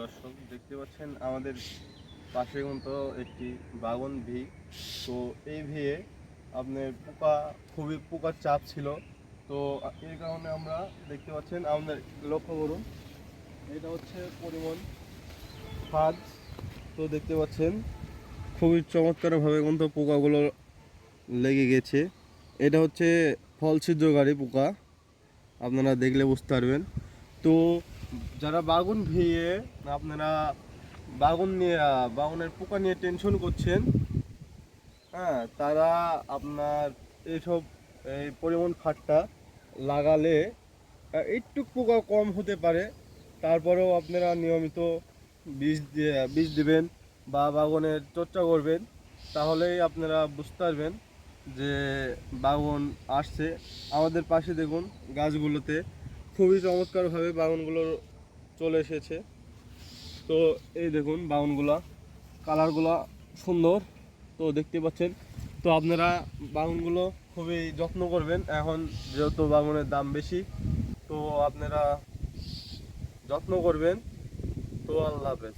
দর্শক, দেখতে পাচ্ছেন আমাদের পাশে কিন্তু একটি বাগান ভি। তো এই ভিয়ে আপনার খুবই পোকার চাপ ছিল। তো এই কারণে আমরা দেখতে পাচ্ছেন, আমাদের লক্ষ্য করুন, এটা হচ্ছে পরিমাণ ফাঁদ। তো দেখতে পাচ্ছেন খুবই চমৎকারভাবে কিন্তু পোকাগুলো লেগে গেছে। এটা হচ্ছে ফল ছিদ্রকারী পোকা, আপনারা দেখলে বুঝতে পারবেন। তো যারা বাগুন ভিয়ে আপনারা বাগুনের পোকা নিয়ে টেনশন করছেন, হ্যাঁ, তারা আপনার এই পরিমাণ ফাঁদটা লাগালে একটু পোকা কম হতে পারে। তারপরেও আপনারা নিয়মিত বীজ দিবেন বা বাগানের চর্চা করবেন, তাহলেই আপনারা বুঝতে পারবেন যে বাগান আসছে। আমাদের পাশে দেখুন গাছগুলোতে খুবই চমৎকারভাবে বাগানগুলো চলে এসেছে। তো এই দেখুন বাগানগুলা, কালারগুলো সুন্দর। তো দেখতে পাচ্ছেন। তো আপনারা বাগানগুলো খুবই যত্ন করবেন, এখন যেহেতু বাগানের দাম বেশি। তো আপনারা যত্ন করবেন। তো আল্লাহ হাফেজ।